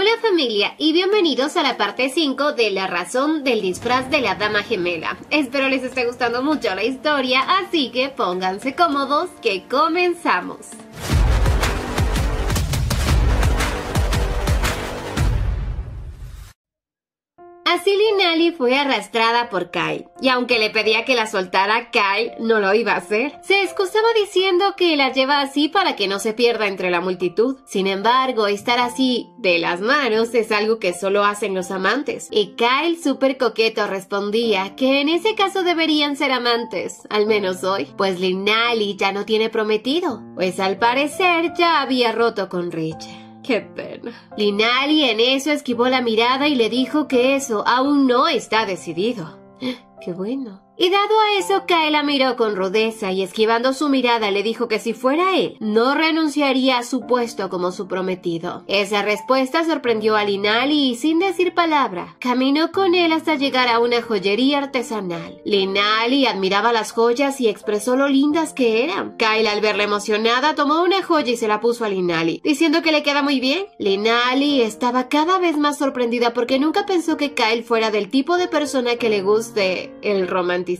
Hola familia y bienvenidos a la parte 5 de La razón del disfraz de la dama gemela. Espero les esté gustando mucho la historia, así que pónganse cómodos que comenzamos. Así Linali fue arrastrada por Kyle, y aunque le pedía que la soltara, Kyle no lo iba a hacer. Se excusaba diciendo que la lleva así para que no se pierda entre la multitud. Sin embargo, estar así de las manos es algo que solo hacen los amantes, y Kyle, súper coqueto, respondía que en ese caso deberían ser amantes, al menos hoy, pues Linali ya no tiene prometido, pues al parecer ya había roto con Rich. ¡Qué pena! Linali en eso esquivó la mirada y le dijo que eso aún no está decidido. ¡Qué bueno! Y dado a eso, Kyle la miró con rudeza y esquivando su mirada le dijo que si fuera él, no renunciaría a su puesto como su prometido. Esa respuesta sorprendió a Linali y sin decir palabra, caminó con él hasta llegar a una joyería artesanal. Linali admiraba las joyas y expresó lo lindas que eran. Kyle, al verla emocionada, tomó una joya y se la puso a Linali, diciendo que le queda muy bien. Linali estaba cada vez más sorprendida porque nunca pensó que Kyle fuera del tipo de persona que le guste el romanticismo.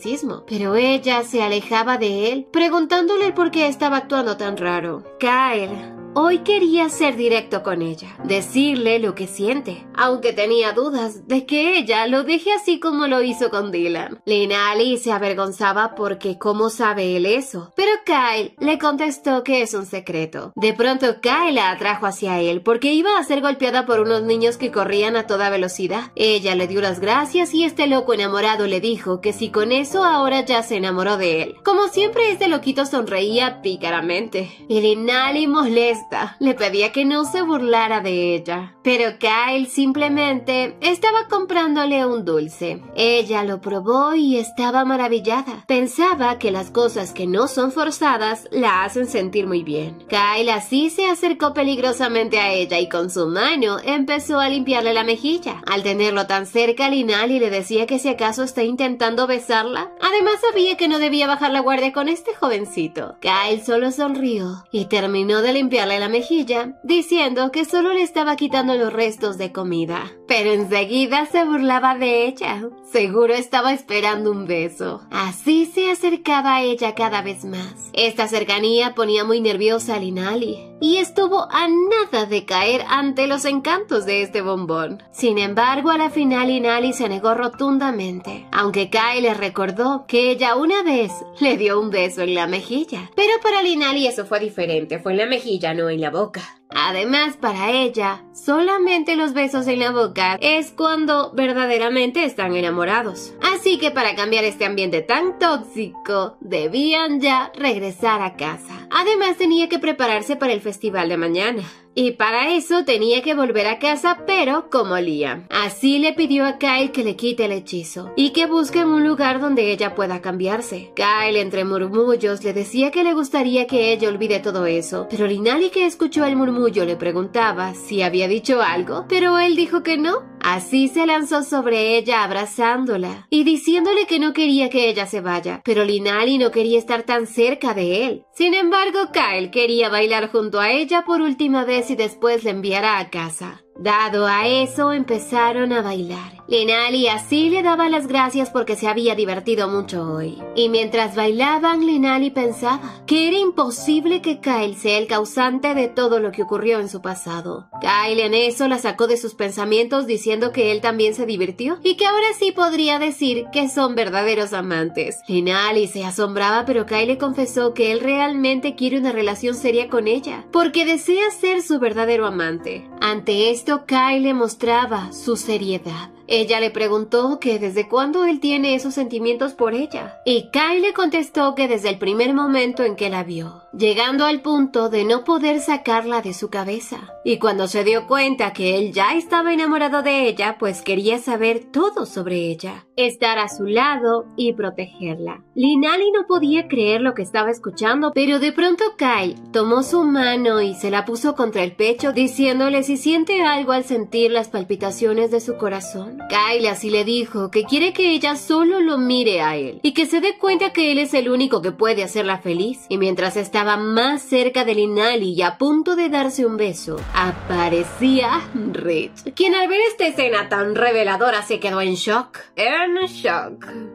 Pero ella se alejaba de él, preguntándole por qué estaba actuando tan raro. Kyle hoy quería ser directo con ella, decirle lo que siente, aunque tenía dudas de que ella lo deje así como lo hizo con Dylan. Linali se avergonzaba porque ¿cómo sabe él eso? Pero Kyle le contestó que es un secreto. De pronto Kyle la atrajo hacia él porque iba a ser golpeada por unos niños que corrían a toda velocidad. Ella le dio las gracias y este loco enamorado le dijo que si con eso ahora ya se enamoró de él. Como siempre, este loquito sonreía pícaramente y Linali molesta le pedía que no se burlara de ella, pero Kyle simplemente estaba comprándole un dulce. Ella lo probó y estaba maravillada. Pensaba que las cosas que no son forzadas la hacen sentir muy bien. Kyle así se acercó peligrosamente a ella y con su mano empezó a limpiarle la mejilla. Al tenerlo tan cerca, Linali le decía que si acaso está intentando besarla. Además sabía que no debía bajar la guardia con este jovencito. Kyle solo sonrió y terminó de limpiarle la mejilla, diciendo que solo le estaba quitando los restos de comida. Pero enseguida se burlaba de ella. Seguro estaba esperando un beso. Así se acercaba a ella cada vez más. Esta cercanía ponía muy nerviosa a Linali, y estuvo a nada de caer ante los encantos de este bombón. Sin embargo, a la final Linali se negó rotundamente, aunque Kyle le recordó que ella una vez le dio un beso en la mejilla. Pero para Linali eso fue diferente, fue en la mejilla, no en la boca. Además, para ella, solamente los besos en la boca es cuando verdaderamente están enamorados. Así que para cambiar este ambiente tan tóxico, debían ya regresar a casa. Además, tenía que prepararse para el festival de mañana. Y para eso tenía que volver a casa, pero como Liam. Así le pidió a Kyle que le quite el hechizo y que busquen un lugar donde ella pueda cambiarse. Kyle, entre murmullos, le decía que le gustaría que ella olvide todo eso, pero Linali, que escuchó el murmullo, le preguntaba si había dicho algo, pero él dijo que no. Así se lanzó sobre ella abrazándola y diciéndole que no quería que ella se vaya, pero Linali no quería estar tan cerca de él. Sin embargo, Kyle quería bailar junto a ella por última vez y después la enviara a casa. Dado a eso, empezaron a bailar. Linali así le daba las gracias porque se había divertido mucho hoy. Y mientras bailaban, Linali pensaba que era imposible que Kyle sea el causante de todo lo que ocurrió en su pasado. Kyle en eso la sacó de sus pensamientos diciendo que él también se divirtió y que ahora sí podría decir que son verdaderos amantes. Linali se asombraba, pero Kyle le confesó que él realmente quiere una relación seria con ella porque desea ser su verdadero amante. Ante esto, Kyle le mostraba su seriedad. Ella le preguntó que desde cuándo él tiene esos sentimientos por ella, y Kyle le contestó que desde el primer momento en que la vio, llegando al punto de no poder sacarla de su cabeza. Y cuando se dio cuenta que él ya estaba enamorado de ella, pues quería saber todo sobre ella, estar a su lado y protegerla. Linali no podía creer lo que estaba escuchando, pero de pronto Kyle tomó su mano y se la puso contra el pecho, diciéndole si siente algo al sentir las palpitaciones de su corazón. Kyle así le dijo que quiere que ella solo lo mire a él y que se dé cuenta que él es el único que puede hacerla feliz. Y mientras estaba más cerca de Linali y a punto de darse un beso, aparecía Rich, quien al ver esta escena tan reveladora se quedó en shock.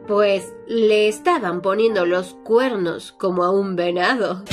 Pues le estaban poniendo los cuernos como a un venado.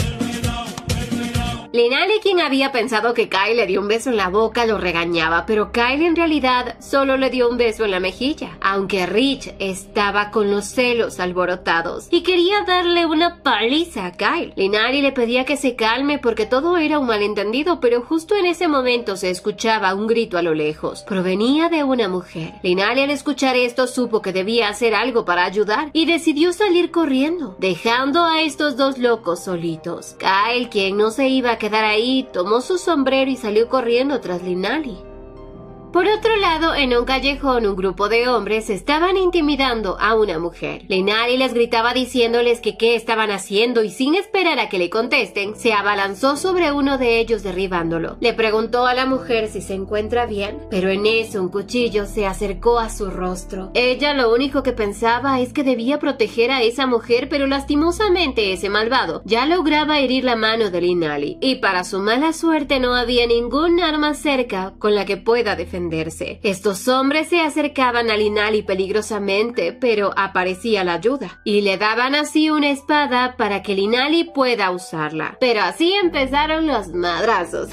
Linali, quien había pensado que Kyle le dio un beso en la boca, lo regañaba, pero Kyle en realidad solo le dio un beso en la mejilla, aunque Rich estaba con los celos alborotados y quería darle una paliza a Kyle. Linali le pedía que se calme porque todo era un malentendido, pero justo en ese momento se escuchaba un grito a lo lejos. Provenía de una mujer. Linali, al escuchar esto, supo que debía hacer algo para ayudar y decidió salir corriendo, dejando a estos dos locos solitos. Kyle, quien no se iba a quedar ahí, tomó su sombrero y salió corriendo tras Linali. Por otro lado, en un callejón, un grupo de hombres estaban intimidando a una mujer. Linali les gritaba diciéndoles que qué estaban haciendo y sin esperar a que le contesten, se abalanzó sobre uno de ellos derribándolo. Le preguntó a la mujer si se encuentra bien, pero en eso un cuchillo se acercó a su rostro. Ella lo único que pensaba es que debía proteger a esa mujer, pero lastimosamente ese malvado ya lograba herir la mano de Linali, y para su mala suerte no había ningún arma cerca con la que pueda defenderse. Estos hombres se acercaban a Linali peligrosamente, pero aparecía la ayuda, y le daban así una espada para que Linali pueda usarla. Pero así empezaron los madrazos.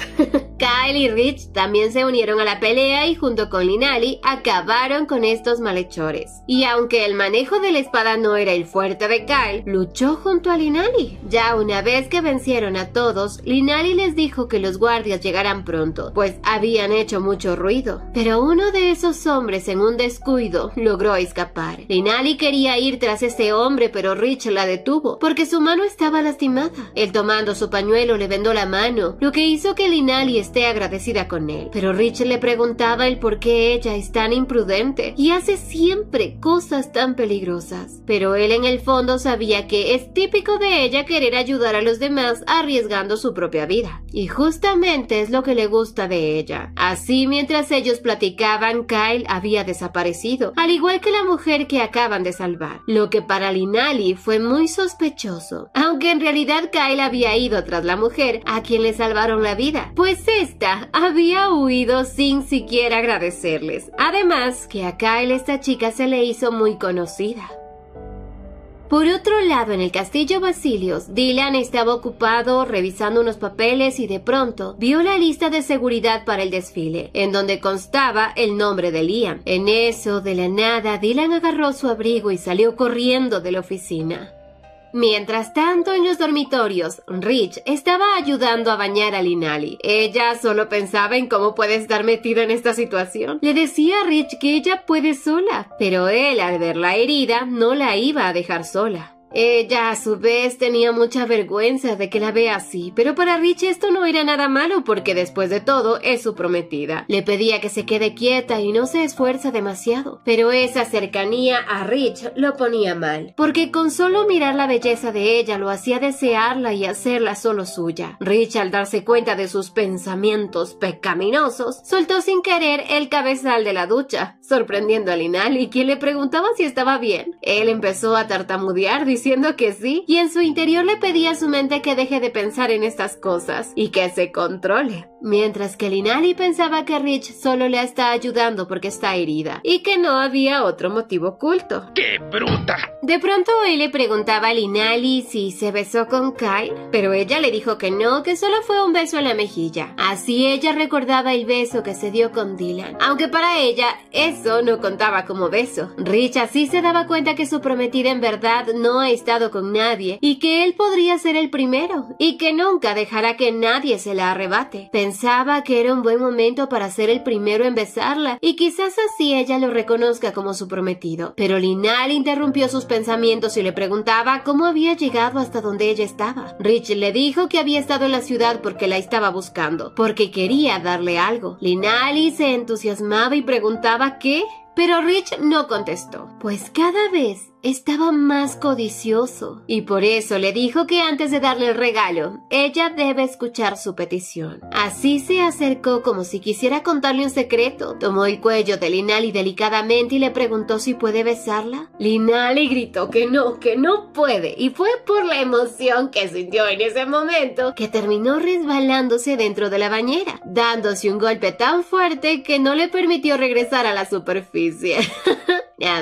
Kyle y Rich también se unieron a la pelea y junto con Linali acabaron con estos malhechores. Y aunque el manejo de la espada no era el fuerte de Kyle, luchó junto a Linali. Ya una vez que vencieron a todos, Linali les dijo que los guardias llegaran pronto, pues habían hecho mucho ruido. Pero uno de esos hombres en un descuido logró escapar. Linali quería ir tras ese hombre, pero Rich la detuvo porque su mano estaba lastimada. Él, tomando su pañuelo, le vendó la mano, lo que hizo que Linali esté agradecida con él. Pero Rich le preguntaba el por qué ella es tan imprudente y hace siempre cosas tan peligrosas. Pero él en el fondo sabía que es típico de ella querer ayudar a los demás arriesgando su propia vida. Y justamente es lo que le gusta de ella. Así, mientras ellos platicaban, Kyle había desaparecido, al igual que la mujer que acaban de salvar, lo que para Linali fue muy sospechoso, aunque en realidad Kyle había ido tras la mujer a quien le salvaron la vida, pues esta había huido sin siquiera agradecerles. Además, que a Kyle esta chica se le hizo muy conocida. Por otro lado, en el castillo Basilios, Dylan estaba ocupado revisando unos papeles y de pronto vio la lista de seguridad para el desfile, en donde constaba el nombre de Liam. En eso, de la nada, Dylan agarró su abrigo y salió corriendo de la oficina. Mientras tanto, en los dormitorios, Rich estaba ayudando a bañar a Linali. Ella solo pensaba en cómo puede estar metida en esta situación. Le decía a Rich que ella puede sola, pero él, al verla herida, no la iba a dejar sola. Ella, a su vez, tenía mucha vergüenza de que la vea así, pero para Rich esto no era nada malo porque después de todo es su prometida. Le pedía que se quede quieta y no se esfuerza demasiado, pero esa cercanía a Rich lo ponía mal, porque con solo mirar la belleza de ella lo hacía desearla y hacerla solo suya. Rich, al darse cuenta de sus pensamientos pecaminosos, soltó sin querer el cabezal de la ducha, sorprendiendo a Linali, quien le preguntaba si estaba bien. Él empezó a tartamudear diciendo que sí, y en su interior le pedía a su mente que deje de pensar en estas cosas y que se controle. Mientras que Linali pensaba que Rich solo le está ayudando porque está herida y que no había otro motivo oculto. ¡Qué bruta! De pronto él le preguntaba a Linali si se besó con Kyle, pero ella le dijo que no, que solo fue un beso en la mejilla. Así ella recordaba el beso que se dio con Dylan, aunque para ella eso no contaba como beso. Rich así se daba cuenta que su prometida en verdad no ha estado con nadie y que él podría ser el primero y que nunca dejará que nadie se la arrebate. Pensaba que era un buen momento para ser el primero en besarla y quizás así ella lo reconozca como su prometido. Pero Linali interrumpió sus pensamientos y le preguntaba cómo había llegado hasta donde ella estaba. Rich le dijo que había estado en la ciudad porque la estaba buscando, porque quería darle algo. Linali se entusiasmaba y preguntaba ¿qué? Pero Rich no contestó, pues cada vez estaba más codicioso y por eso le dijo que antes de darle el regalo, ella debe escuchar su petición. Así se acercó como si quisiera contarle un secreto. Tomó el cuello de Linali delicadamente y le preguntó si puede besarla. Linali gritó que no puede, y fue por la emoción que sintió en ese momento que terminó resbalándose dentro de la bañera, dándose un golpe tan fuerte que no le permitió regresar a la superficie.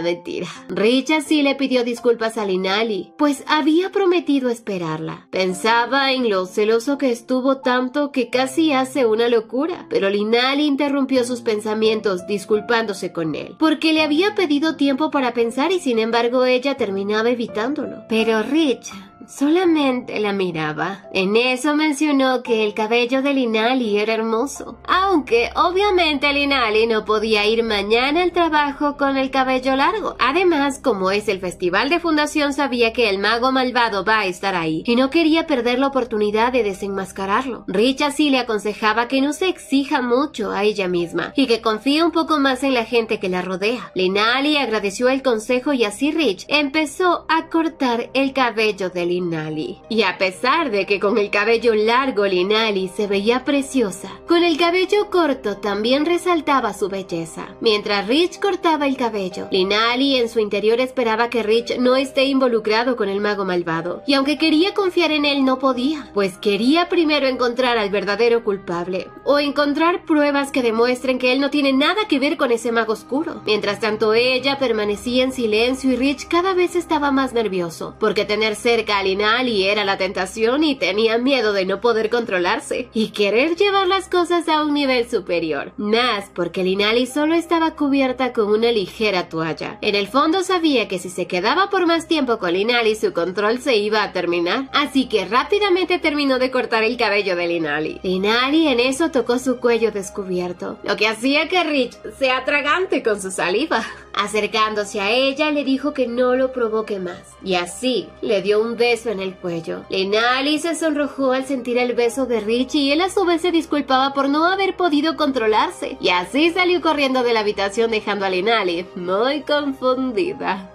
Mentira. Rich así le pidió disculpas a Linali, pues había prometido esperarla. Pensaba en lo celoso que estuvo tanto que casi hace una locura, pero Linali interrumpió sus pensamientos disculpándose con él, porque le había pedido tiempo para pensar y sin embargo ella terminaba evitándolo. Pero Rich solamente la miraba. En eso mencionó que el cabello de Linali era hermoso, aunque obviamente Linali no podía ir mañana al trabajo con el cabello largo. Además, como es el festival de fundación, sabía que el mago malvado va a estar ahí y no quería perder la oportunidad de desenmascararlo. Rich así le aconsejaba que no se exija mucho a ella misma y que confíe un poco más en la gente que la rodea. Linali agradeció el consejo y así Rich empezó a cortar el cabello de Linali. Y a pesar de que con el cabello largo Linali se veía preciosa, con el cabello corto también resaltaba su belleza. Mientras Rich cortaba el cabello, Linali en su interior esperaba que Rich no esté involucrado con el mago malvado, y aunque quería confiar en él no podía, pues quería primero encontrar al verdadero culpable, o encontrar pruebas que demuestren que él no tiene nada que ver con ese mago oscuro. Mientras tanto ella permanecía en silencio y Rich cada vez estaba más nervioso, porque tener cerca a Linali era la tentación y tenía miedo de no poder controlarse y querer llevar las cosas a un nivel superior. Más porque Linali solo estaba cubierta con una ligera toalla. En el fondo sabía que si se quedaba por más tiempo con Linali su control se iba a terminar, así que rápidamente terminó de cortar el cabello de Linali. Linali en eso tocó su cuello descubierto, lo que hacía que Rich se atragante con su saliva. Acercándose a ella le dijo que no lo provoque más y así le dio un beso en el cuello. Linali se sonrojó al sentir el beso de Rich y él a su vez se disculpaba por no haber podido controlarse y así salió corriendo de la habitación dejando a Linali muy confundida.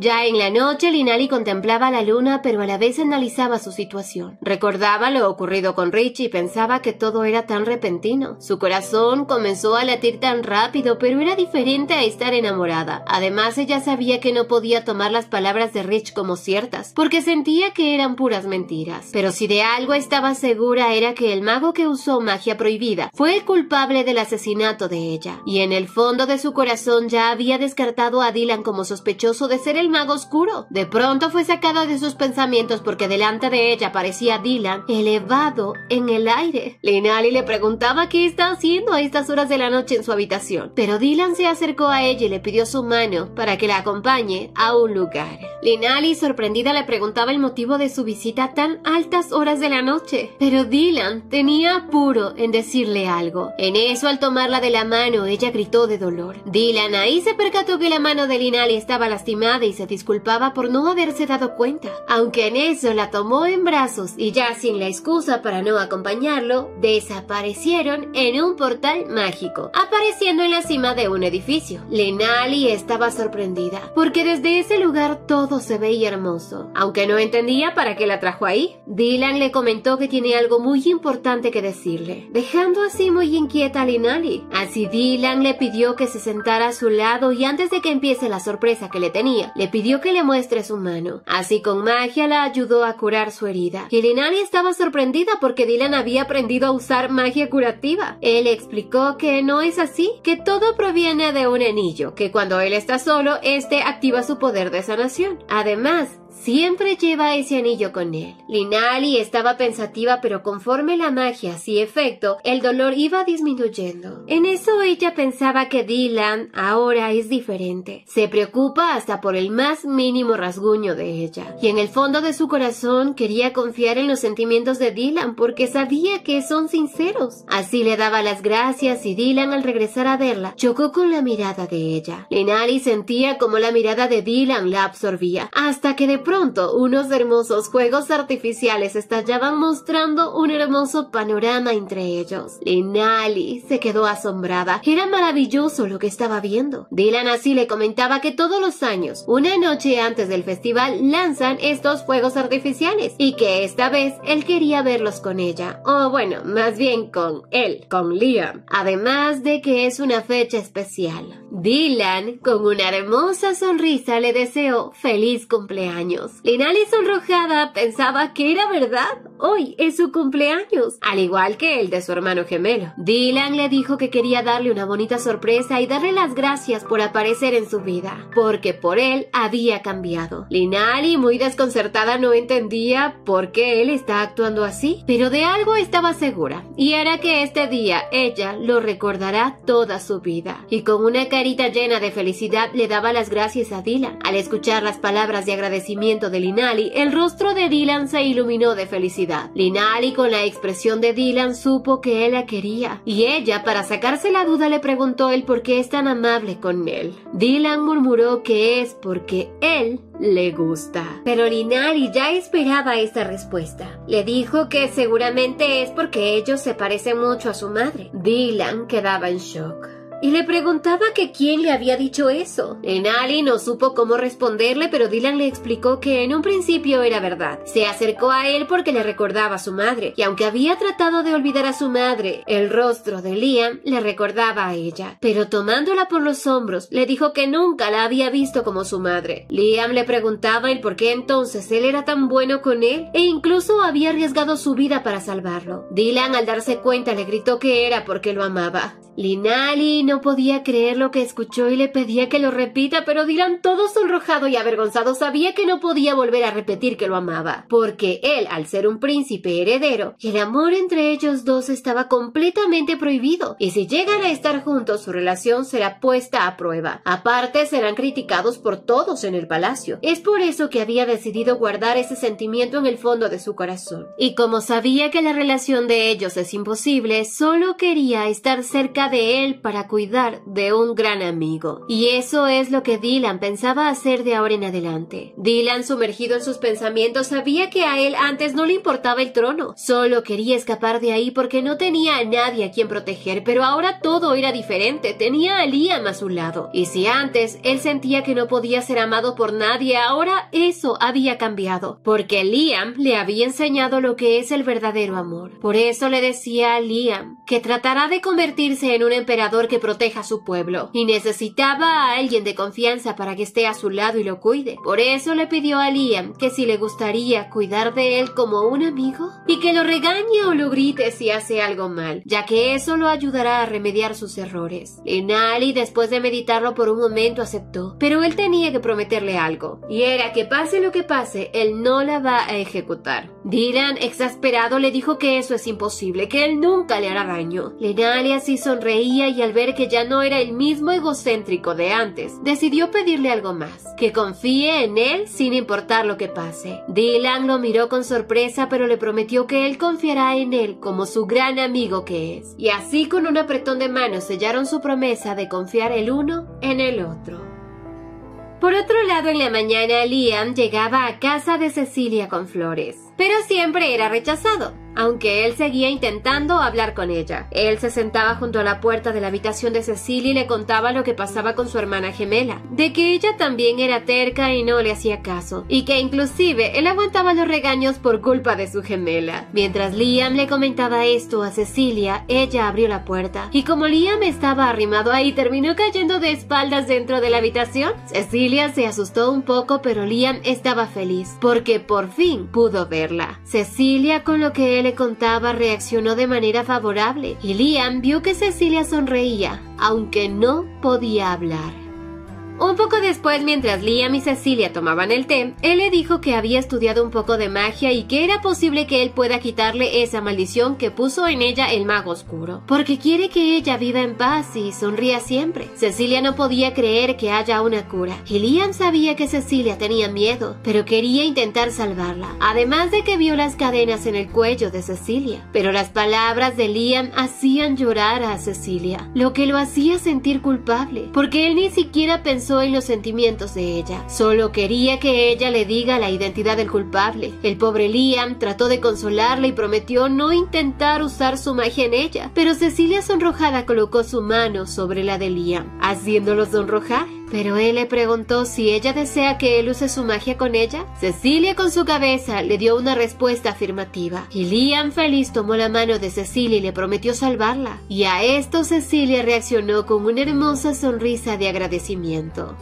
Ya en la noche, Linali contemplaba la luna, pero a la vez analizaba su situación. Recordaba lo ocurrido con Rich y pensaba que todo era tan repentino. Su corazón comenzó a latir tan rápido, pero era diferente a estar enamorada. Además, ella sabía que no podía tomar las palabras de Rich como ciertas, porque sentía que eran puras mentiras. Pero si de algo estaba segura era que el mago que usó magia prohibida fue el culpable del asesinato de ella. Y en el fondo de su corazón ya había descartado a Dylan como sospechoso de ser el mago oscuro. De pronto fue sacada de sus pensamientos porque delante de ella aparecía Dylan elevado en el aire. Linali le preguntaba qué está haciendo a estas horas de la noche en su habitación, pero Dylan se acercó a ella y le pidió su mano para que la acompañe a un lugar. Linali, sorprendida, le preguntaba el motivo de su visita a tan altas horas de la noche, pero Dylan tenía apuro en decirle algo. En eso, al tomarla de la mano, ella gritó de dolor. Dylan ahí se percató que la mano de Linali estaba lastimada y se disculpaba por no haberse dado cuenta, aunque en eso la tomó en brazos y ya sin la excusa para no acompañarlo, desaparecieron en un portal mágico, apareciendo en la cima de un edificio. Linali estaba sorprendida, porque desde ese lugar todo se veía hermoso, aunque no entendía para qué la trajo ahí. Dylan le comentó que tiene algo muy importante que decirle, dejando así muy inquieta a Linali. Así Dylan le pidió que se sentara a su lado y antes de que empiece la sorpresa que le tenía, le pidió que le muestre su mano. Así con magia la ayudó a curar su herida. Y Linali estaba sorprendida porque Dylan había aprendido a usar magia curativa. Él explicó que no es así, que todo proviene de un anillo, que cuando él está solo, este activa su poder de sanación. Además, siempre lleva ese anillo con él. Linali estaba pensativa, pero conforme la magia hacía efecto, el dolor iba disminuyendo. En eso ella pensaba que Dylan ahora es diferente. Se preocupa hasta por el más mínimo rasguño de ella. Y en el fondo de su corazón quería confiar en los sentimientos de Dylan porque sabía que son sinceros. Así le daba las gracias y Dylan, al regresar a verla, chocó con la mirada de ella. Linali sentía como la mirada de Dylan la absorbía, hasta que de pronto, unos hermosos fuegos artificiales estallaban mostrando un hermoso panorama entre ellos. Linali se quedó asombrada. Era maravilloso lo que estaba viendo. Dylan así le comentaba que todos los años, una noche antes del festival, lanzan estos fuegos artificiales y que esta vez él quería verlos con ella. O bueno, más bien con él, con Liam. Además de que es una fecha especial. Dylan, con una hermosa sonrisa, le deseó feliz cumpleaños. Linali, sonrojada, pensaba que era verdad. Hoy es su cumpleaños, al igual que el de su hermano gemelo. Dylan le dijo que quería darle una bonita sorpresa y darle las gracias por aparecer en su vida, porque por él había cambiado. Linali, muy desconcertada, no entendía por qué él está actuando así, pero de algo estaba segura, y era que este día ella lo recordará toda su vida. Y con una carita llena de felicidad le daba las gracias a Dylan. Al escuchar las palabras de agradecimiento de Linali, el rostro de Dylan se iluminó de felicidad. Linali, con la expresión de Dylan, supo que él la quería, y ella, para sacarse la duda, le preguntó el por qué es tan amable con él. Dylan murmuró que es porque él le gusta. Pero Linali ya esperaba esta respuesta. Le dijo que seguramente es porque ellos se parecen mucho a su madre. Dylan quedaba en shock y le preguntaba que quién le había dicho eso. Linali no supo cómo responderle, pero Dylan le explicó que en un principio era verdad. Se acercó a él porque le recordaba a su madre, y aunque había tratado de olvidar a su madre, el rostro de Liam le recordaba a ella. Pero tomándola por los hombros, le dijo que nunca la había visto como su madre. Liam le preguntaba el por qué entonces él era tan bueno con él, e incluso había arriesgado su vida para salvarlo. Dylan, al darse cuenta, le gritó que era porque lo amaba. Linali no podía creer lo que escuchó y le pedía que lo repita, pero Dylan, todo sonrojado y avergonzado, sabía que no podía volver a repetir que lo amaba, porque él, al ser un príncipe heredero, el amor entre ellos dos estaba completamente prohibido, y si llegan a estar juntos, su relación será puesta a prueba. Aparte, serán criticados por todos en el palacio. Es por eso que había decidido guardar ese sentimiento en el fondo de su corazón. Y como sabía que la relación de ellos es imposible, solo quería estar cerca de él para cuidar de un gran amigo. Y eso es lo que Dylan pensaba hacer de ahora en adelante. Dylan, sumergido en sus pensamientos, sabía que a él antes no le importaba el trono. Solo quería escapar de ahí porque no tenía a nadie a quien proteger, pero ahora todo era diferente. Tenía a Liam a su lado. Y si antes él sentía que no podía ser amado por nadie, ahora eso había cambiado, porque Liam le había enseñado lo que es el verdadero amor. Por eso le decía a Liam que tratará de convertirse en un emperador que proteja a su pueblo, y necesitaba a alguien de confianza para que esté a su lado y lo cuide. Por eso le pidió a Liam que si le gustaría cuidar de él como un amigo, y que lo regañe o lo grite si hace algo mal, ya que eso lo ayudará a remediar sus errores. Linali, después de meditarlo por un momento, aceptó, pero él tenía que prometerle algo, y era que pase lo que pase, él no la va a ejecutar. Dylan, exasperado, le dijo que eso es imposible, que él nunca le hará daño. Linali así sonreía, y al ver que ya no era el mismo egocéntrico de antes, decidió pedirle algo más, que confíe en él sin importar lo que pase. Dylan lo miró con sorpresa, pero le prometió que él confiará en él como su gran amigo que es. Y así, con un apretón de manos, sellaron su promesa de confiar el uno en el otro. Por otro lado, en la mañana, Liam llegaba a casa de Cecilia con flores, pero siempre era rechazado, aunque él seguía intentando hablar con ella. Él se sentaba junto a la puerta de la habitación de Cecilia y le contaba lo que pasaba con su hermana gemela, de que ella también era terca y no le hacía caso, y que inclusive él aguantaba los regaños por culpa de su gemela. Mientras Liam le comentaba esto a Cecilia, ella abrió la puerta, y como Liam estaba arrimado ahí, terminó cayendo de espaldas dentro de la habitación. Cecilia se asustó un poco, pero Liam estaba feliz, porque por fin pudo verla. Cecilia, con lo que él le contaba, reaccionó de manera favorable, y Liam vio que Cecilia sonreía, aunque no podía hablar. Un poco después, mientras Liam y Cecilia tomaban el té, él le dijo que había estudiado un poco de magia y que era posible que él pueda quitarle esa maldición que puso en ella el mago oscuro, porque quiere que ella viva en paz y sonría siempre. Cecilia no podía creer que haya una cura, y Liam sabía que Cecilia tenía miedo, pero quería intentar salvarla, además de que vio las cadenas en el cuello de Cecilia. Pero las palabras de Liam hacían llorar a Cecilia, lo que lo hacía sentir culpable, porque él ni siquiera pensó pensó en los sentimientos de ella. Solo quería que ella le diga la identidad del culpable. El pobre Liam trató de consolarla y prometió no intentar usar su magia en ella, pero Cecilia sonrojada colocó su mano sobre la de Liam, haciéndolo sonrojar. Pero él le preguntó si ella desea que él use su magia con ella. Cecilia con su cabeza le dio una respuesta afirmativa, y Liam feliz tomó la mano de Cecilia y le prometió salvarla. Y a esto Cecilia reaccionó con una hermosa sonrisa de agradecimiento.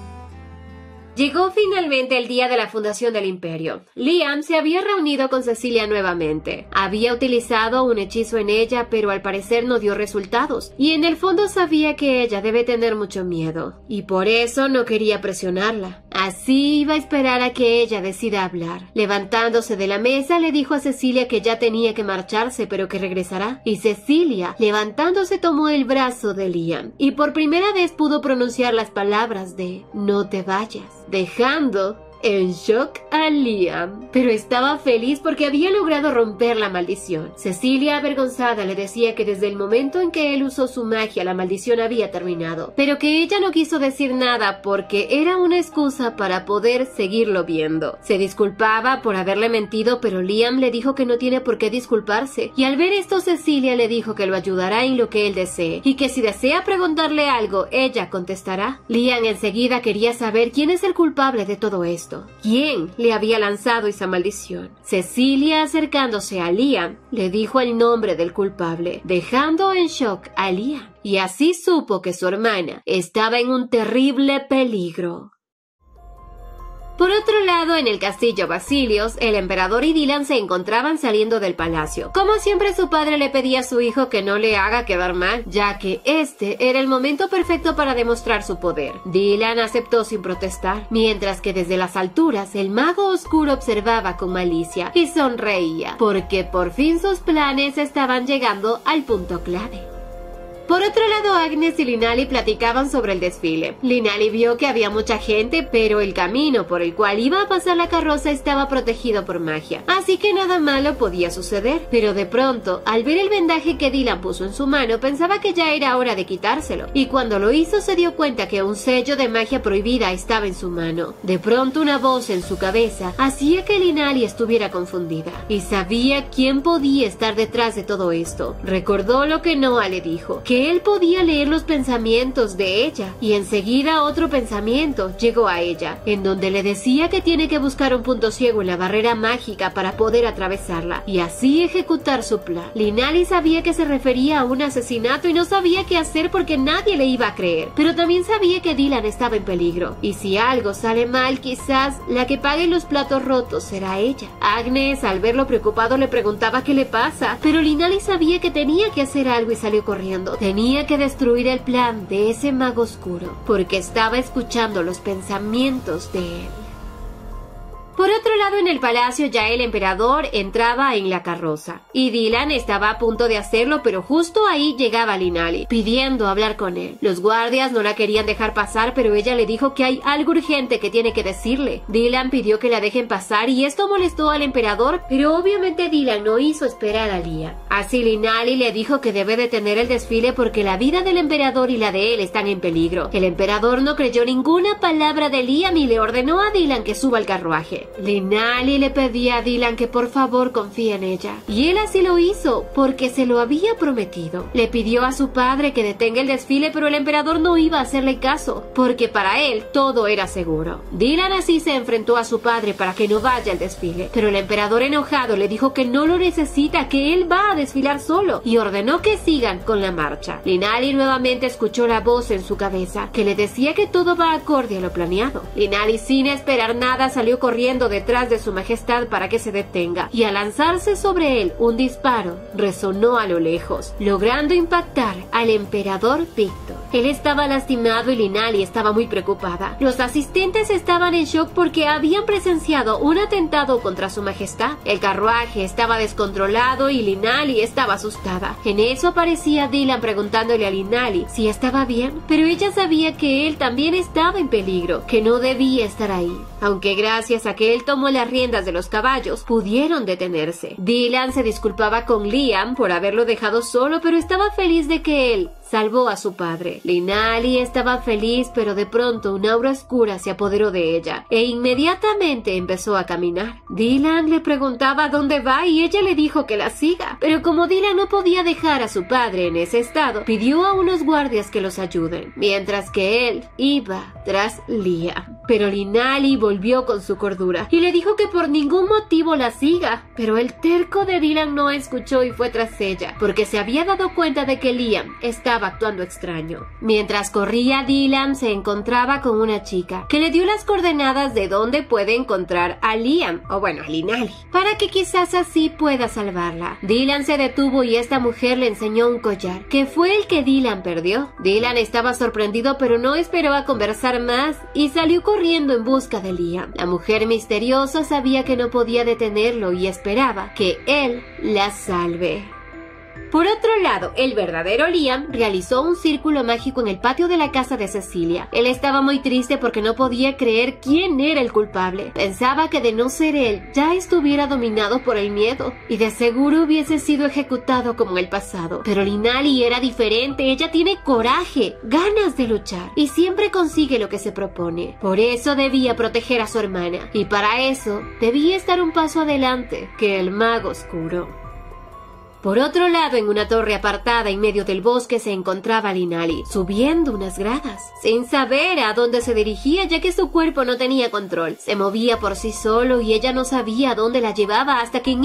Llegó finalmente el día de la fundación del imperio. Liam se había reunido con Cecilia nuevamente. Había utilizado un hechizo en ella, pero al parecer no dio resultados, y en el fondo sabía que ella debe tener mucho miedo, y por eso no quería presionarla. Así iba a esperar a que ella decida hablar. Levantándose de la mesa, le dijo a Cecilia que ya tenía que marcharse, pero que regresará. Y Cecilia, levantándose, tomó el brazo de Liam, y por primera vez pudo pronunciar las palabras de "no te vayas", dejando en shock a Liam, pero estaba feliz porque había logrado romper la maldición. Cecilia, avergonzada, le decía que desde el momento en que él usó su magia, la maldición había terminado, pero que ella no quiso decir nada porque era una excusa para poder seguirlo viendo. Se disculpaba por haberle mentido, pero Liam le dijo que no tiene por qué disculparse, y al ver esto Cecilia le dijo que lo ayudará en lo que él desee, y que si desea preguntarle algo, ella contestará. Liam enseguida quería saber quién es el culpable de todo esto. ¿Quién le había lanzado esa maldición? Cecilia, acercándose a Liam, le dijo el nombre del culpable, dejando en shock a Liam, y así supo que su hermana estaba en un terrible peligro. Por otro lado, en el castillo Basilios, el emperador y Dylan se encontraban saliendo del palacio. Como siempre, su padre le pedía a su hijo que no le haga quedar mal, ya que este era el momento perfecto para demostrar su poder. Dylan aceptó sin protestar, mientras que desde las alturas el mago oscuro observaba con malicia y sonreía, porque por fin sus planes estaban llegando al punto clave. Por otro lado, Agnes y Linali platicaban sobre el desfile. Linali vio que había mucha gente, pero el camino por el cual iba a pasar la carroza estaba protegido por magia, así que nada malo podía suceder. Pero de pronto, al ver el vendaje que Dylan puso en su mano, pensaba que ya era hora de quitárselo, y cuando lo hizo se dio cuenta que un sello de magia prohibida estaba en su mano. De pronto, una voz en su cabeza hacía que Linali estuviera confundida, y sabía quién podía estar detrás de todo esto. Recordó lo que Noah le dijo, que él podía leer los pensamientos de ella, y enseguida otro pensamiento llegó a ella, en donde le decía que tiene que buscar un punto ciego en la barrera mágica para poder atravesarla, y así ejecutar su plan. Linali sabía que se refería a un asesinato y no sabía qué hacer porque nadie le iba a creer, pero también sabía que Dylan estaba en peligro, y si algo sale mal, quizás la que pague los platos rotos será ella. Agnes, al verlo preocupado, le preguntaba qué le pasa, pero Linali sabía que tenía que hacer algo y salió corriendo. Tenía que destruir el plan de ese mago oscuro, porque estaba escuchando los pensamientos de él. Por otro lado, en el palacio ya el emperador entraba en la carroza, y Dylan estaba a punto de hacerlo, pero justo ahí llegaba Linali, pidiendo hablar con él. Los guardias no la querían dejar pasar, pero ella le dijo que hay algo urgente que tiene que decirle. Dylan pidió que la dejen pasar, y esto molestó al emperador, pero obviamente Dylan no hizo esperar a Liam. Así Linali le dijo que debe detener el desfile porque la vida del emperador y la de él están en peligro. El emperador no creyó ninguna palabra de Liam y le ordenó a Dylan que suba al carruaje. Linali le pedía a Dylan que por favor confíe en ella, y él así lo hizo porque se lo había prometido. Le pidió a su padre que detenga el desfile, pero el emperador no iba a hacerle caso porque para él todo era seguro. Dylan así se enfrentó a su padre para que no vaya al desfile, pero el emperador enojado le dijo que no lo necesita, que él va a desfilar solo, y ordenó que sigan con la marcha. Linali nuevamente escuchó la voz en su cabeza que le decía que todo va acorde a lo planeado. Linali, sin esperar nada, salió corriendo detrás de su majestad para que se detenga, y al lanzarse sobre él un disparo resonó a lo lejos, logrando impactar al emperador Víctor. Él estaba lastimado y Linali estaba muy preocupada. Los asistentes estaban en shock porque habían presenciado un atentado contra su majestad. El carruaje estaba descontrolado y Linali estaba asustada. En eso aparecía Dylan preguntándole a Linali si estaba bien, pero ella sabía que él también estaba en peligro, que no debía estar ahí, aunque gracias a que él tomó las riendas de los caballos, pudieron detenerse. Dylan se disculpaba con Liam por haberlo dejado solo, pero estaba feliz de que él salvó a su padre. Linali estaba feliz, pero de pronto una aura oscura se apoderó de ella e inmediatamente empezó a caminar. Dylan le preguntaba dónde va y ella le dijo que la siga, pero como Dylan no podía dejar a su padre en ese estado, pidió a unos guardias que los ayuden, mientras que él iba tras Liam. Pero Linali volvió con su cordura y le dijo que por ningún motivo la siga, pero el terco de Dylan no escuchó y fue tras ella, porque se había dado cuenta de que Liam estaba actuando extraño. Mientras corría, Dylan se encontraba con una chica que le dio las coordenadas de dónde puede encontrar a Liam, o bueno, a Linali, para que quizás así pueda salvarla. Dylan se detuvo y esta mujer le enseñó un collar, que fue el que Dylan perdió. Dylan estaba sorprendido, pero no esperó a conversar más y salió corriendo en busca de Liam. La mujer misteriosa sabía que no podía detenerlo y esperaba que él la salve. Por otro lado, el verdadero Liam realizó un círculo mágico en el patio de la casa de Cecilia. Él estaba muy triste porque no podía creer quién era el culpable. Pensaba que de no ser él, ya estuviera dominado por el miedo y de seguro hubiese sido ejecutado como en el pasado. Pero Linali era diferente, ella tiene coraje, ganas de luchar y siempre consigue lo que se propone. Por eso debía proteger a su hermana y para eso debía estar un paso adelante que el mago oscuro. Por otro lado, en una torre apartada en medio del bosque se encontraba Linali, subiendo unas gradas, sin saber a dónde se dirigía ya que su cuerpo no tenía control. Se movía por sí solo y ella no sabía a dónde la llevaba hasta que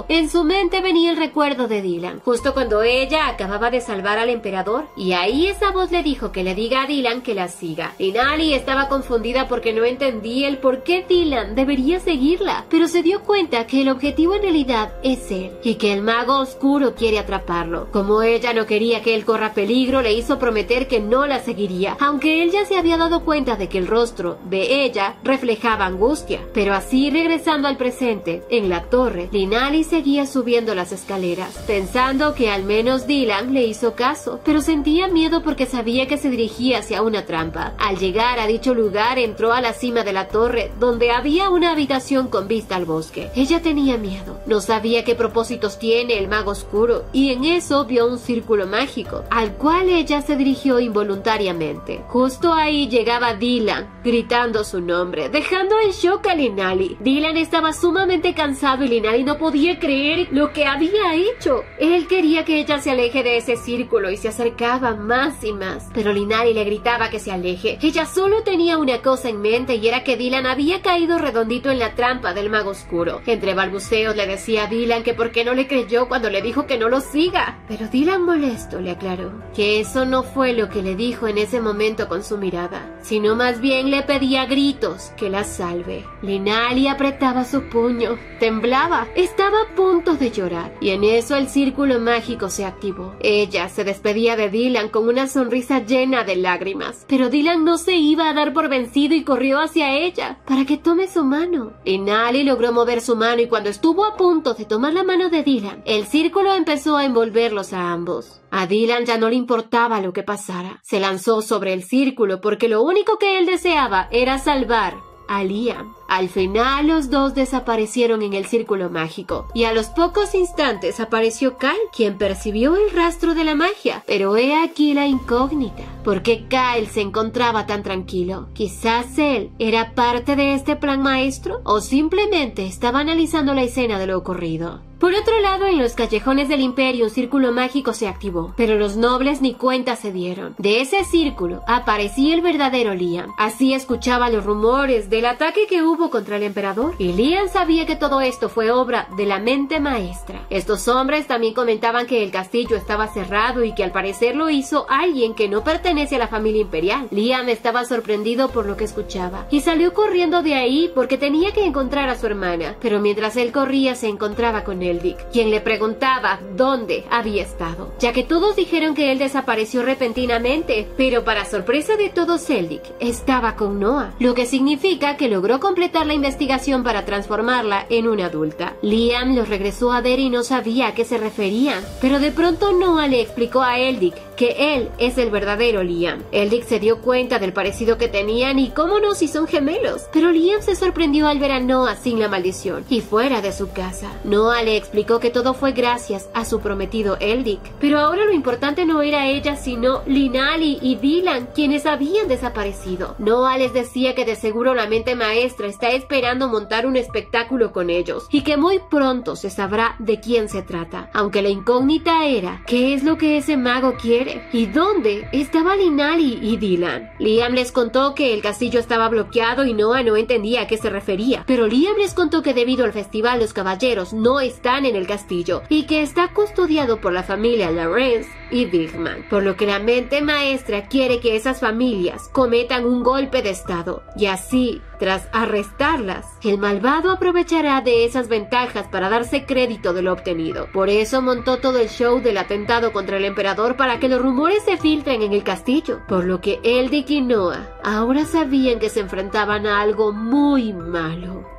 en su mente venía el recuerdo de Dylan, justo cuando ella acababa de salvar al emperador, y ahí esa voz le dijo que le diga a Dylan que la siga. Linali estaba confundida porque no entendía el por qué Dylan debería seguirla, pero se dio cuenta que el objetivo en realidad es él, y que el mago oscuro quiere atraparlo. Como ella no quería que él corra peligro, le hizo prometer que no la seguiría, aunque él ya se había dado cuenta de que el rostro de ella reflejaba angustia. Pero así, regresando al presente, en la torre, Linali seguía subiendo las escaleras, pensando que al menos Dylan le hizo caso, pero sentía miedo porque sabía que se dirigía hacia una trampa. Al llegar a dicho lugar, entró a la cima de la torre, donde había una habitación con vista al bosque. Ella tenía miedo, no sabía qué propósitos tiene el mago oscuro, y en eso vio un círculo mágico, al cual ella se dirigió involuntariamente. Justo ahí llegaba Dylan, gritando su nombre, dejando en shock a Linali. Dylan estaba sumamente cansado y Linali no podía creer lo que había hecho. Él quería que ella se aleje de ese círculo y se acercaba más y más, pero Linali le gritaba que se aleje. Ella solo tenía una cosa en mente y era que Dylan había caído redondito en la trampa del mago oscuro. Entre balbuceos le decía a Dylan que por qué no le creyó cuando le dijo que no lo siga, pero Dylan molesto le aclaró que eso no fue lo que le dijo en ese momento con su mirada, sino más bien le pedía a gritos que la salve. Linali apretaba su puño, temblaba, estaba a punto de llorar, y en eso el círculo mágico se activó. Ella se despedía de Dylan con una sonrisa llena de lágrimas, pero Dylan no se iba a dar por vencido y corrió hacia ella para que tome su mano. Linali logró mover su mano y cuando estuvo a punto de tomar la mano de Dylan, el círculo empezó a envolverlos a ambos. A Dylan ya no le importaba lo que pasara. Se lanzó sobre el círculo porque lo único que él deseaba era salvar a Liam. Al final los dos desaparecieron en el círculo mágico y a los pocos instantes apareció Kyle, quien percibió el rastro de la magia. Pero he aquí la incógnita. ¿Por qué Kyle se encontraba tan tranquilo? Quizás él era parte de este plan maestro o simplemente estaba analizando la escena de lo ocurrido. Por otro lado, en los callejones del imperio un círculo mágico se activó, pero los nobles ni cuenta se dieron. De ese círculo aparecía el verdadero Liam. Así escuchaba los rumores del ataque que hubo contra el emperador, y Liam sabía que todo esto fue obra de la mente maestra. Estos hombres también comentaban que el castillo estaba cerrado y que al parecer lo hizo alguien que no pertenece a la familia imperial. Liam estaba sorprendido por lo que escuchaba y salió corriendo de ahí porque tenía que encontrar a su hermana, pero mientras él corría se encontraba con Eldic, quien le preguntaba dónde había estado, ya que todos dijeron que él desapareció repentinamente, pero para sorpresa de todos Eldic estaba con Noah, lo que significa que logró completar la investigación para transformarla en una adulta. Liam los regresó a ver y no sabía a qué se referían, pero de pronto Noah le explicó a Eldic que él es el verdadero Liam. Eldick se dio cuenta del parecido que tenían y cómo no si son gemelos, pero Liam se sorprendió al ver a Noah sin la maldición y fuera de su casa. Noah le explicó que todo fue gracias a su prometido Eldick, pero ahora lo importante no era ella sino Linali y Dylan, quienes habían desaparecido. Noah les decía que de seguro la mente maestra está esperando montar un espectáculo con ellos y que muy pronto se sabrá de quién se trata, aunque la incógnita era qué es lo que ese mago quiere y dónde estaba Linali y Dylan. Liam les contó que el castillo estaba bloqueado y Noah no entendía a qué se refería, pero Liam les contó que debido al festival los caballeros no están en el castillo y que está custodiado por la familia Lawrence y Bigman, por lo que la mente maestra quiere que esas familias cometan un golpe de estado y así, tras arrestarlas, el malvado aprovechará de esas ventajas para darse crédito de lo obtenido. Por eso montó todo el show del atentado contra el emperador para que los rumores se filtren en el castillo, por lo que Eldick y Noah ahora sabían que se enfrentaban a algo muy malo.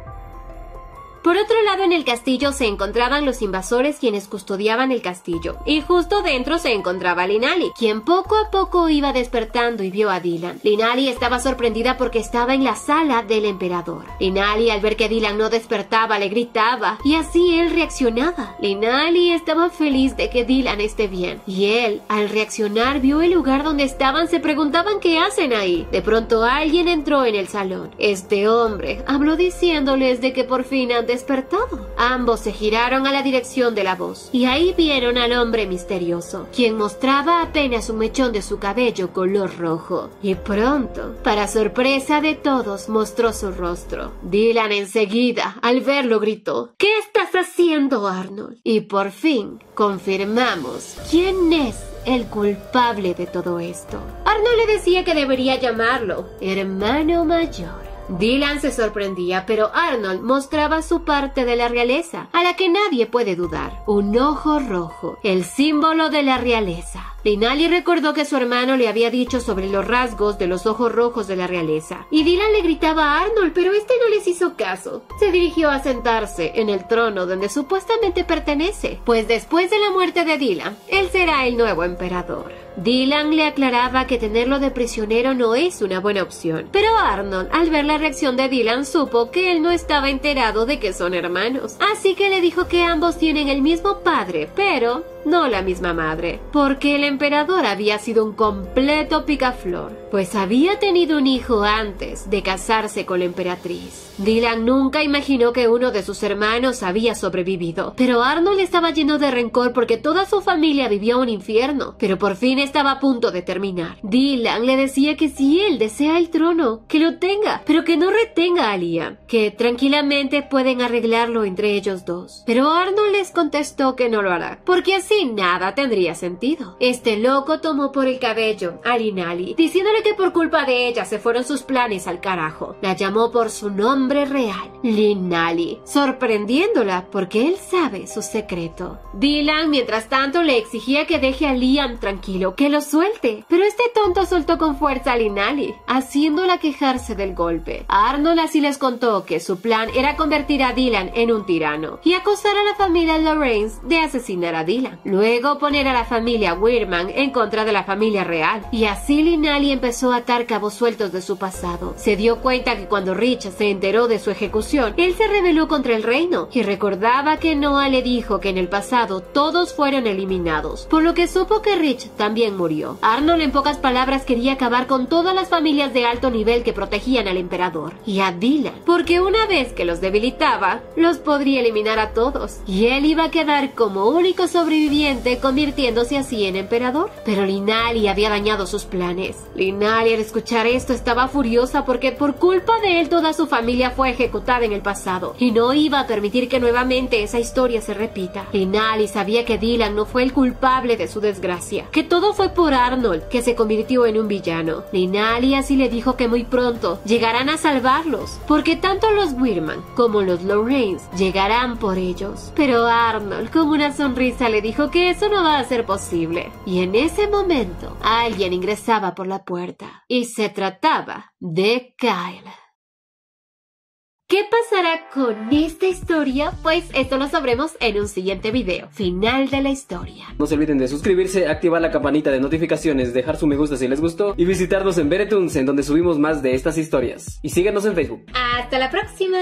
Por otro lado, en el castillo se encontraban los invasores quienes custodiaban el castillo, y justo dentro se encontraba Linali, quien poco a poco iba despertando y vio a Dylan. Linali estaba sorprendida porque estaba en la sala del emperador. Linali, al ver que Dylan no despertaba, le gritaba, y así él reaccionaba. Linali estaba feliz de que Dylan esté bien, y él, al reaccionar, vio el lugar donde estaban, se preguntaban qué hacen ahí. De pronto alguien entró en el salón. Este hombre habló diciéndoles de que por fin han despertado. Ambos se giraron a la dirección de la voz y ahí vieron al hombre misterioso, quien mostraba apenas un mechón de su cabello color rojo. Y pronto, para sorpresa de todos, mostró su rostro. Dylan enseguida, al verlo, gritó: ¿Qué estás haciendo, Arnold? Y por fin, confirmamos quién es el culpable de todo esto. Arnold le decía que debería llamarlo hermano mayor. Dylan se sorprendía, pero Arnold mostraba su parte de la realeza, a la que nadie puede dudar. Un ojo rojo, el símbolo de la realeza. Linali recordó que su hermano le había dicho sobre los rasgos de los ojos rojos de la realeza, y Dylan le gritaba a Arnold, pero este no les hizo caso. Se dirigió a sentarse en el trono donde supuestamente pertenece, pues después de la muerte de Dylan, él será el nuevo emperador. Dylan le aclaraba que tenerlo de prisionero no es una buena opción, pero Arnold, al ver la reacción de Dylan, supo que él no estaba enterado de que son hermanos, así que le dijo que ambos tienen el mismo padre, pero no la misma madre, porque el emperador había sido un completo picaflor, pues había tenido un hijo antes de casarse con la emperatriz. Dylan nunca imaginó que uno de sus hermanos había sobrevivido, pero Arnold estaba lleno de rencor porque toda su familia vivió un infierno, pero por fin estaba a punto de terminar. Dylan le decía que si él desea el trono, que lo tenga, pero que no retenga a Liam, que tranquilamente pueden arreglarlo entre ellos dos. Pero Arnold les contestó que no lo hará, porque así nada tendría sentido. Este loco tomó por el cabello a Linali, diciéndole que por culpa de ella se fueron sus planes al carajo. La llamó por su nombre real, Linali, sorprendiéndola porque él sabe su secreto. Dylan, mientras tanto, le exigía que deje a Liam tranquilo, que lo suelte, pero este tonto soltó con fuerza a Linali, haciéndola quejarse del golpe. Arnold así les contó que su plan era convertir a Dylan en un tirano y acusar a la familia Lawrence de asesinar a Dylan. Luego poner a la familia Weirman en contra de la familia real. Y así Linali empezó a atar cabos sueltos de su pasado. Se dio cuenta que cuando Rich se enteró de su ejecución, él se rebeló contra el reino y recordaba que Noah le dijo que en el pasado todos fueron eliminados, por lo que supo que Rich también murió. Arnold, en pocas palabras, quería acabar con todas las familias de alto nivel que protegían al emperador y a Dylan, porque una vez que los debilitaba, los podría eliminar a todos y él iba a quedar como único sobreviviente, convirtiéndose así en emperador. Pero Linali había dañado sus planes. Linali, al escuchar esto, estaba furiosa porque por culpa de él toda su familia fue ejecutada en el pasado y no iba a permitir que nuevamente esa historia se repita. Linali sabía que Dylan no fue el culpable de su desgracia, que todo fue por Arnold, que se convirtió en un villano. Linali así le dijo que muy pronto llegarán a salvarlos, porque tanto los Weirman como los Lawrence llegarán por ellos. Pero Arnold, con una sonrisa, le dijo que eso no va a ser posible. Y en ese momento, alguien ingresaba por la puerta, y se trataba de Kyle. ¿Qué pasará con esta historia? Pues esto lo sabremos en un siguiente video. Final de la historia. No se olviden de suscribirse, activar la campanita de notificaciones, dejar su me gusta si les gustó y visitarnos en Veretunes, en donde subimos más de estas historias. Y síganos en Facebook. ¡Hasta la próxima!